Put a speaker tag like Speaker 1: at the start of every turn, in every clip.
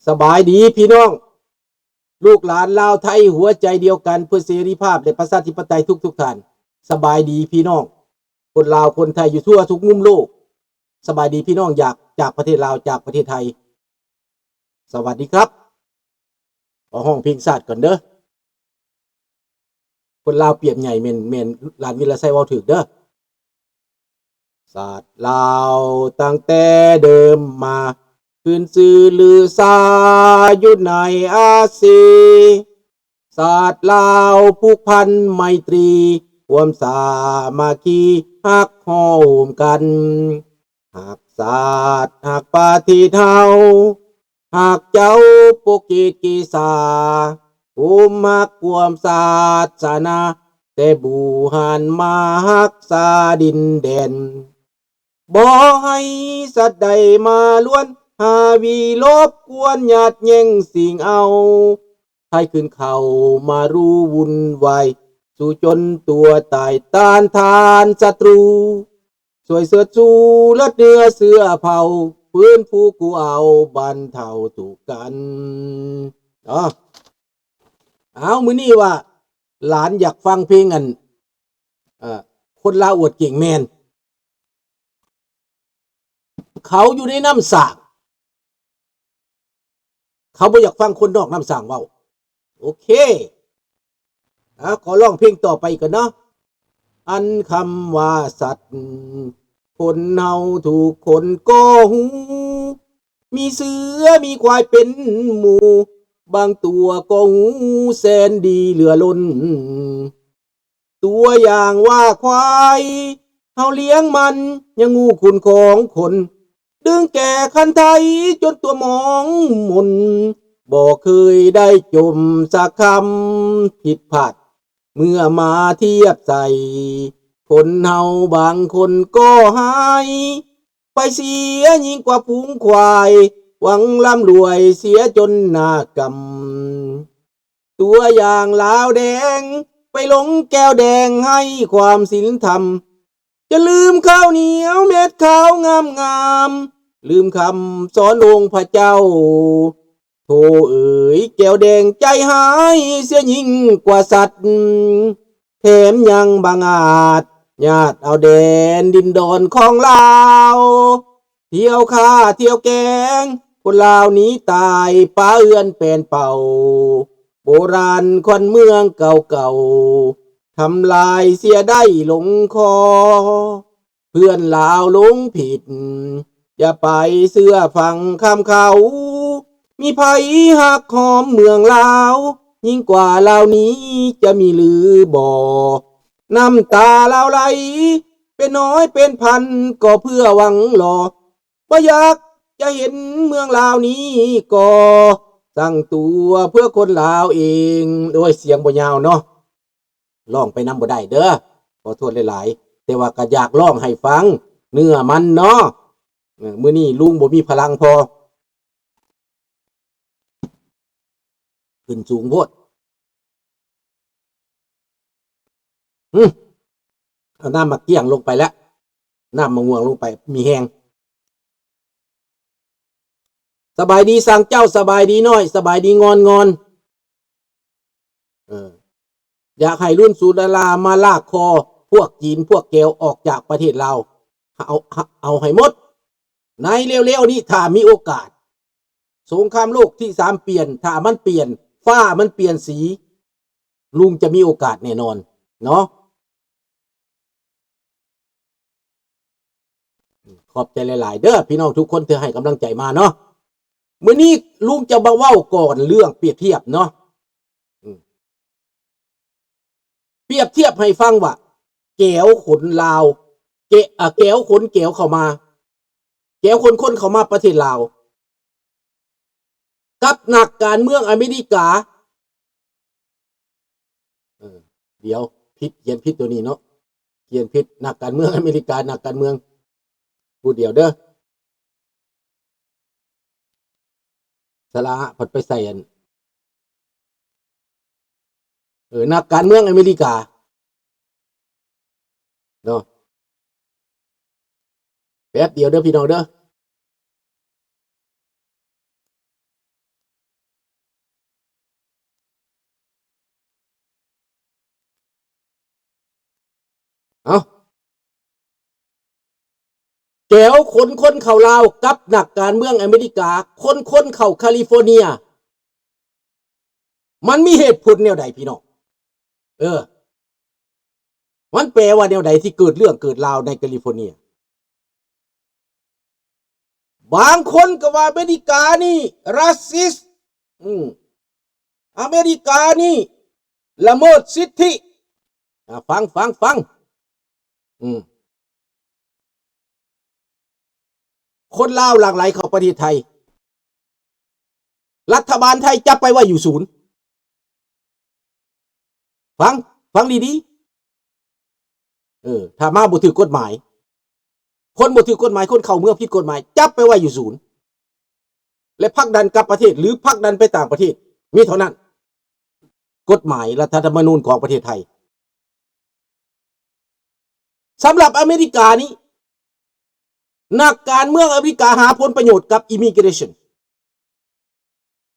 Speaker 1: สบายดีพี่น้องลูกหลานลาวไทยหัวใจเดียวกันเพื่อเสรีภาพและประชาธิปไตยทุกท่านสบายดีพี่น้องคนลาวคนไทยอยู่ทั่วทุกมุมโลกสบายดีพี่น้องจากประเทศลาวจากประเทศไทยสวัสดีครับเอาห้องเพลงชาติก่อนเด้อคนลาวเปรียบใหญ่เมนลานวิลาไซเว้าถึกเด้อศาสตร์ลาวตั้งแต่เดิมมาขึ้นชื่อลือซาอยู่ในอาเซียศาสตร์ลาวผูกพันไมตรีความสามัคคีฮักโฮมกันหากศาสตร์หากปาฏิเทาหากเจ้าปกกิจกีสาภูมิมักความศาสนาแต่บูหันมาฮักษาดินแดนบ่ให้สัตว์ใดมาล้วนหาวีลบกวนหยาดแย่งสิ่งเอาให้ขึ้นเขามารู้วุ่นวายสู่จนตัวตายต้านทานศัตรูสวยเสือจูเลือดเนื้อเสือเผาฟื้นฟูกูเอาบันเทาถูกกันเอามื้อนี้ว่าหลานอยากฟังเพลงคนลาวอวดเก่งแมนเขาอยู่ในน้ำสางเขาบ่อยากฟังคนนอกน้ำสางเว้าโอเคขอร้องเพลงต่อไปกันเนาะอันคำว่าสัตว์คนเฮาถูกคนก็หูมีเสือมีควายเป็นหมู่บางตัวก็หูแสนดีเหลือล้นตัวอย่างว่าควายเฮาเลี้ยงมันยังงูคุณของคนดึงแก่คันไทยจนตัวมองมนบ่เคยได้จมสักคำผิดพลาดเมื่อมาเทียบใส่คนเฮาบางคนก็หายไปเสียยิ่งกว่าฝูงควายหวังร่ำรวยเสียจนหน้ากำตัวอย่างลาวแดงไปหลงแก้วแดงให้ความศีลธรรมจะลืมข้าวเหนียวเม็ดข้าวงามงามลืมคำสอนองค์พระเจ้าโธ่เอ๋ยแก้วแดงใจหายเสียยิ่งกว่าสัตว์แถมยังบังอาจญาติเอาแดนดินดอนของลาวเที่ยวฆ่าเที่ยวแกงคนลาวนี้ตายป้าเอือนเป็นเป่าโบราณคนเมืองเก่าๆทำลายเสียได้ลงคอเพื่อนลาวลงผิดอย่าไปเสื้อฟังคำเขามีไผหักหอมเมืองลาวยิ่งกว่าลาวนี้จะมีหรือบ่น้ำตาลาวไหลเป็นน้อยเป็นพันก็เพื่อหวังหล่อบ่อยากจะเห็นเมืองลาวนี้ก็ตั้งตัวเพื่อคนลาวเองโดยเสียงบ่ยาวเนาะร้องไปนำบ่ได้เด้อขอโทษหลายๆแต่ว่าก็อยากร้องให้ฟังเนื้อมันเนาะมื้อนี้ลุงบ่มีพลังพอขึ้นสูงโพดเอาน้ำมาเกี่ยงลงไปแล้วน้ำมะม่วงลงไปมีแห้งสบายดีสั่งเจ้าสบายดีน้อยสบายดีงอนอยากให้รุ่นสุดารามาลากคอพวกจีนพวกแก้วออกจากประเทศเราเอาให้หมดในเร็วๆนี้ถ้ามีโอกาสสงครามโลกที่3เปลี่ยนถ้ามันเปลี่ยนฟ้ามันเปลี่ยนสีลุงจะมีโอกาสแน่นอนเนาะขอบใจหลายๆเด้อพี่น้องทุกคนที่ให้กำลังใจมาเนาะมื้อนี้ลุงจะมาเว้าก่อนเรื่องเปรียบเทียบเนาะเปรียบเทียบให้ฟังว่าแก้วขนลาวแก้วขนแก้วเข้ามาแก้วคนเข้ามาประเทศลาวกับนักการเมืองอเมริกาเดี๋ยวผิดเขียนผิดตัวนี้เนาะเขียนผิดนักการเมืองอเมริกานักการเมืองพูดเดียวเด้อสระผัดไปใส่นักการเมืองอเมริกาเนาะแป๊บเดียวเด้อพี่น้องเด้อ เอาแก้วคนเข้าลาวกับนักการเมืองอเมริกาคนเข้าแคลิฟอร์เนียมันมีเหตุผลแนวใดพี่น้องมันแปลว่าแนวใดที่เกิดเรื่องเกิดราวในแคลิฟอร์เนียบางคนก็ว่าอเมริกานี่รัสซิสอเมริกานี่ละเมิดสิทธิฟังคนลาวหลั่งไหลเข้าประเทศไทยรัฐบาลไทยจับไปว่าอยู่ศูนย์ฟังดีๆถ้ามาบ่ถือกฎหมายคนบ่ถือกฎหมายคนเข้าเมืองผิดกฎหมายจับไปว่าอยู่ศูนย์และผลักดันกลับประเทศหรือผลักดันไปต่างประเทศมีเท่านั้นกฎหมายรัฐธรรมนูญของประเทศไทยสำหรับอเมริกานี้นักการเมืองอเมริกาหาผลประโยชน์กับ immigration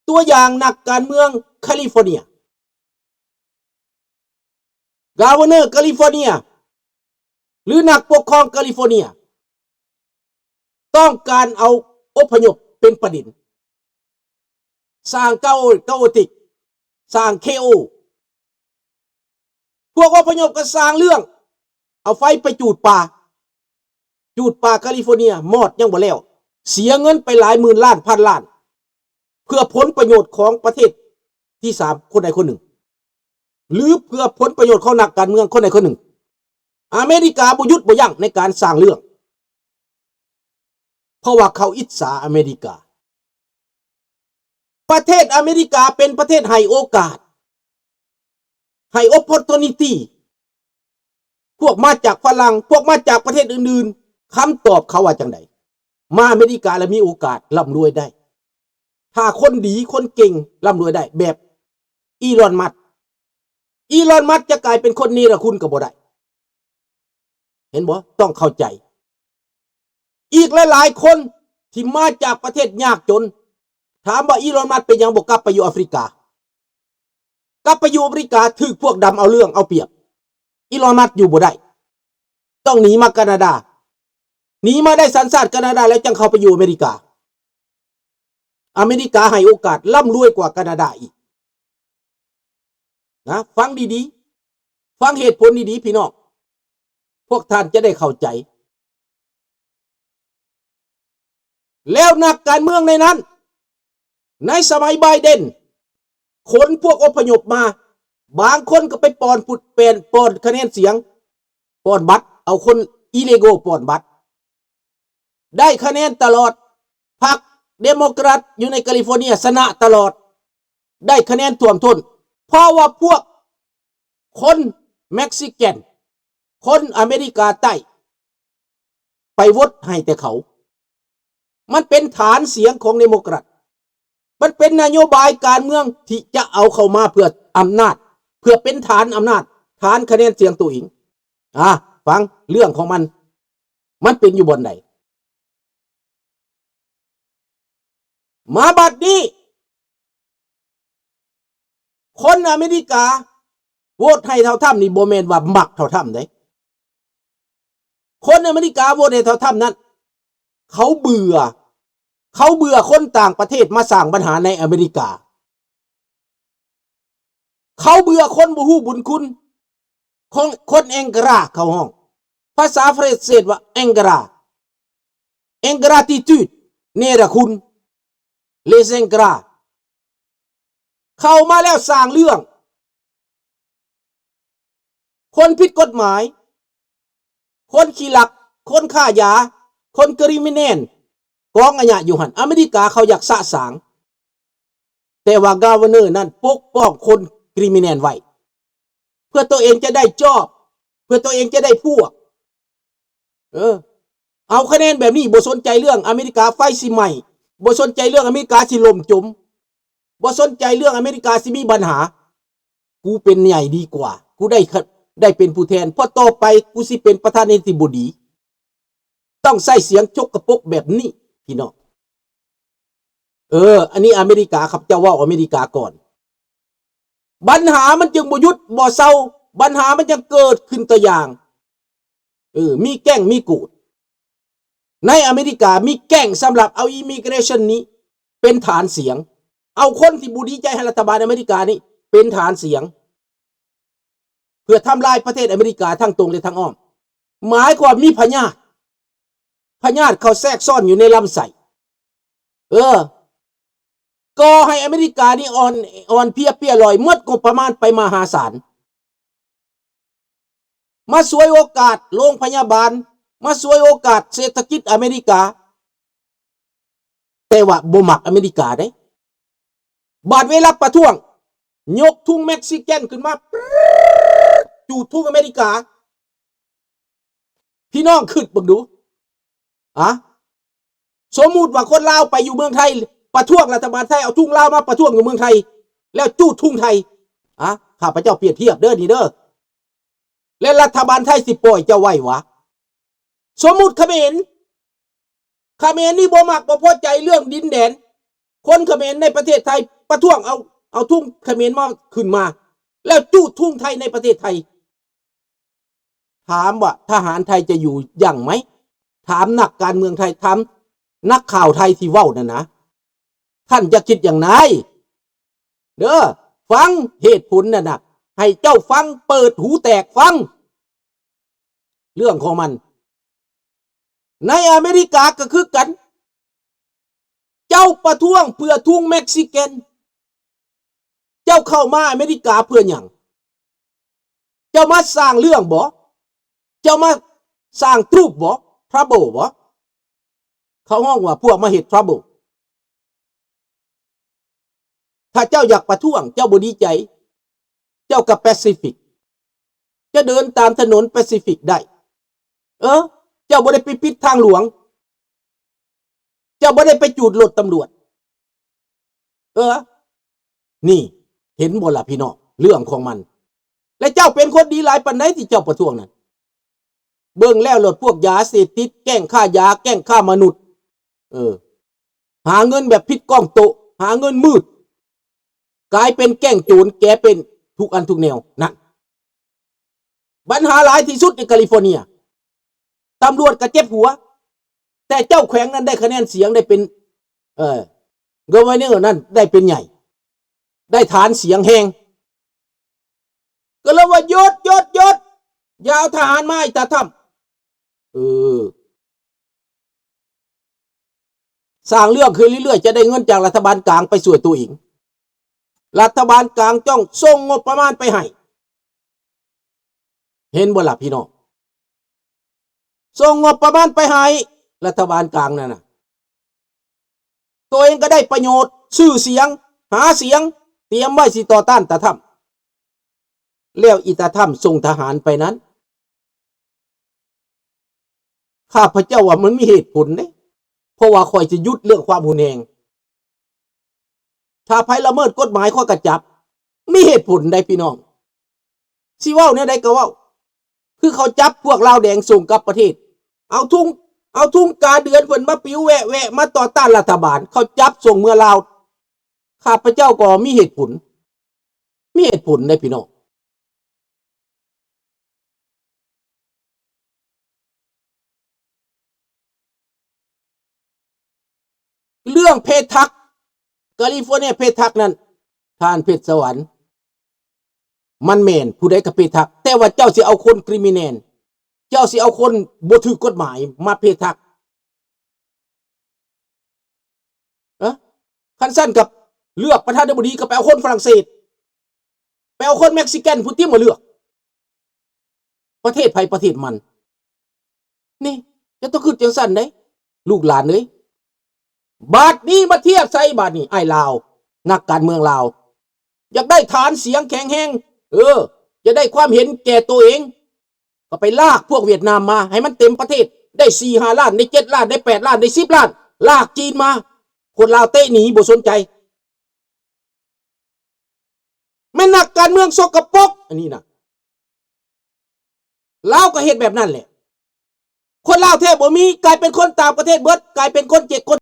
Speaker 1: ตัวอย่างนักการเมืองแคลิฟอร์เนียกาเวเนอร์แคลิฟอร์เนียหรือนักปกครองแคลิฟอร์เนียต้องการเอาอพยพเป็นประเด็นสร้างเก้าติกสร้างเคโอพวกอพยพก็สร้างเรื่องเอาไฟไปจูดป่าแคลิฟอร์เนียมอดยังบ่แล้วเสียเงินไปหลายหมื่นล้านพันล้านเพื่อผลประโยชน์ของประเทศที่สามคนใดคนหนึ่งหรือเพื่อผลประโยชน์ของนักการเมืองคนใดคนหนึ่งอเมริกาบ่หยุดบ่ยั้งในการสร้างเรื่องเพราะว่าเขาอิจฉาอเมริกาประเทศอเมริกาเป็นประเทศให้โอกาสให้ opportunity พวกมาจากฝรั่งพวกมาจากประเทศอื่นๆคำตอบเขาว่าจังไดมาอเมริกาแล้วมีโอกาสร่ำรวยได้ถ้าคนดีคนเก่งร่ำรวยได้แบบอีลอนมัสก์จะกลายเป็นคนนี้ละคุณก็บ่ได้เห็นบ่ต้องเข้าใจอีกหลายๆคนที่มาจากประเทศยากจนถามว่าอีลอนมัสก์เป็นยังบ่กลับไปอยู่แอฟริกากลับไปอยู่อเมริกาถูกพวกดำเอาเรื่องเอาเปรียบอีลอนมัสก์อยู่บ่ได้ต้องหนีมาแคนาดาหนีมาได้สัญชาติแคนาดาแล้วจังเข้าไปอยู่อเมริกาให้โอกาสร่ำรวยกว่าแคนาดาอีกนะฟังดีๆฟังเหตุผลดีๆพี่น้องพวกท่านจะได้เข้าใจแล้วนักการเมืองในนั้นในสมัยไบเดนคนพวกอพยพมาบางคนก็ไปปอนปุดเป็นปอนคะแนนเสียงปอนบัตรเอาคนอิเลโกปอนบัตรได้คะแนนตลอดพรรคเดโมแครตอยู่ในแคลิฟอร์เนียชนะตลอดได้คะแนนท่วมท้นเพราะว่าพวกคนเม็กซิกันคนอเมริกาใต้ไปโหวตให้แต่เขามันเป็นฐานเสียงของเดโมแครตมันเป็นนโยบายการเมืองที่จะเอาเข้ามาเพื่ออำนาจเพื่อเป็นฐานอำนาจฐานคะแนนเสียงตัวเองฟังเรื่องของมันเป็นอยู่บนไหนมาบัดนี้คนอเมริกาโหวตให้เท่าถ้ำนี่โบแมนว่ามักเท่าถ้ำได้คนอเมริกาโหวตให้เท่าถ้ำนั้นเขาเบื่อคนต่างประเทศมาสร้างปัญหาในอเมริกาเขาเบื่อคนบ่ฮู้บุญคุณคนแองกราเข้าห้องภาษาฝรั่งเศสว่าแองกราติทูดเนรคุณเลเซงกราเข้ามาแล้วสร้างเรื่องคนผิดกฎหมายคนขี้ลักคนฆ่ายาคนคริมิเนลกองอัญญะอยู่หันอเมริกาเขาอยากสะสางแต่ว่ากาเวเนอร์นั้นปกป้องคนคริมิเนลไว้เพื่อตัวเองจะได้จอบเพื่อตัวเองจะได้พวกเอาคะแนนแบบนี้บ่สนใจเรื่องอเมริกาไฟสิใหม่บ่สนใจเรื่องอเมริกาสิล่มจมบ่สนใจเรื่องอเมริกาสิมีปัญหากูเป็นใหญ่ดีกว่ากูได้เป็นผู้แทนเพราะต่อไปกูสิเป็นประธานาธิบดีต้องใส่เสียงจกกระปกแบบนี้พี่น้องอันนี้อเมริกาครับเจ้าว่าอเมริกาก่อนปัญหามันจึงบ่หยุดบ่เศร้าปัญหามันยังเกิดขึ้นตัวอย่าง มีแก้งมีกูดในอเมริกามีแก้งสำหรับเอาอิมิเกรชันนี้เป็นฐานเสียงเอาคนที่บูดีใจให้รัฐบาลอเมริกานี้เป็นฐานเสียงเพื่อทำลายประเทศอเมริกาทั้งตรงและทั้งอ้อมหมายความมีพยาธิเขาแทรกซ่อนอยู่ในลำไส้ก็ให้อเมริกานี่อ่อนเพียลอยหมดงบประมาณไปมหาศาลมาสวยโอกาสโรงพยาบาลมาสวยโอกาสเศรษฐกิจอเมริกาแต่ว่าบ่มักอเมริกาได้บาดเวลาประท้วงยกทุ่งเม็กซิกันขึ้นมาจูดทุ่งอเมริกาพี่น้องขึ้นบังดูสมมุติว่าคนลาวไปอยู่เมืองไทยประท้วงรัฐบาลไทยเอาทุ่งลาวมาประท้วงอยู่เมืองไทยแล้วจูดทุ่งไทยข้าพเจ้าเปรียบเทียบเด้อนี่เด้อและรัฐบาลไทยสิปล่อยเจ้าไว้วะสมมุติเขมรนี่บ่มักบ่พอใจเรื่องดินแดนคนเขมรในประเทศไทยประท้วงเอาทุ่งเขมรมาขึ้นมาแล้วจูดทุ่งไทยในประเทศไทยถามว่าทหารไทยจะอยู่อย่างไหมถามนักการเมืองไทยถามนักข่าวไทยที่เว้านั่นนะท่านจะคิดอย่างไรเด้อฟังเหตุผลน่ะนะให้เจ้าฟังเปิดหูแตกฟังเรื่องของมันในอเมริกาก็คือกันเจ้าประท้วงเพื่อทุ่งเม็กซิกันเจ้าเข้ามาอเมริกาเพื่อหยังเจ้ามาสร้างเรื่องบ่เจ้ามาสร้างทรูปบ่ทรัเบิลบ่เขาห้องว่าพวกมาเฮ็ดทรัเบิลถ้าเจ้าอยากประท้วงเจ้าบ่ดีใจเจ้ากับแปซิฟิกจะเดินตามถนนแปซิฟิกได้เจ้าบ่ได้ไปปิดทางหลวงเจ้าบ่ได้ไปจูดรถตำรวจนี่เห็นบ่ล่ะพี่น้องเรื่องของมันและเจ้าเป็นคนดีหลายปานใดที่เจ้าประท้วงนั้นเบิ่งแล้วรถพวกยาเสพติดแกล้งฆ่ายาแกล้งฆ่ามนุษย์หาเงินแบบผิดกล้องโตหาเงินมืดกลายเป็นแกล้งโจรแกเป็นทุกอันทุกแนวนั่นปัญหาหลายที่สุดในแคลิฟอร์เนียตำรวจก็เจ็บหัวแต่เจ้าแขวงนั้นได้คะแนนเสียงได้เป็นกเวอร์เนอร์นั้นได้เป็นใหญ่ได้ฐานเสียงแหงก็เลยว่าหยุดอย่าเอาทหารมาไอ้ตาถ้ำสร้างเรื่องขึ้นเรื่อยๆจะได้เงินจากรัฐบาลกลางไปสวยตัวเองรัฐบาลกลางจ้องส่งงบประมาณไปให้เห็นบ่ล่ะพี่น้องส่งงบประมาณไปให้รัฐบาลกลางนั่นน่ะตัวเองก็ได้ประโยชน์ชื่อเสียงหาเสียงเตรียมไว้สิต่อต้านตาถ้ำแล้วอีตาถ้ำส่งทหารไปนั้นข้าพเจ้าว่ามันมีเหตุผลเนี่ยเพราะว่าคอยจะยุดเรื่องความหุนแหงถ้าภัยละเมิดกฎหมายข้อกระจับมีเหตุผลได้พี่น้องสิว่าเนี่ยได้ก็ว่าคือเขาจับพวกลาวแดงส่งกลับประเทศเอาทุ่งกาเดือนเพิ่นมาปิ้วแวะมาต่อต้านรัฐบาลเขาจับส่งเมื่อลาวข้าพเจ้าก็มีเหตุผลได้พี่น้องเรื่องเพศทักแคลิฟอร์เนียเพศทักนั้นท่านเพชรสวรรค์มันแม่นผู้ใดก็เพศทักแต่ว่าเจ้าสิเอาคนคริมินัลเจ้าสิเอาคนบ่ถูกกฎหมายมาเพศทักคันสั้นกับเลือกประธานาธิบดีก็ไปเอาคนฝรั่งเศสไปเอาคนเม็กซิกันผู้ที่มาเลือกประเทศไผประเทศมันนี่จะต้องขึ้นจังสั้นได้ลูกหลานเลยบาทนี้มาเทียบใส่บาทนี้ไอ้ลาวนักการเมืองลาวอยากได้ฐานเสียงแข็งแรงจะได้ความเห็นแก่ตัวเองก็ไปลากพวกเวียดนามมาให้มันเต็มประเทศได้ 4-5 ล้านได้ 7 ล้านได้ 8 ล้านได้ 10 ล้านลากจีนมาคนลาวเตะหนีบ่สนใจแม่นักการเมืองสกปรกอันนี้นะลาวก็เฮ็ดแบบนั้นแหละคนลาวแท้บ่มีกลายเป็นคนต่างประเทศเบิดกลายเป็นคนเจ๊กคน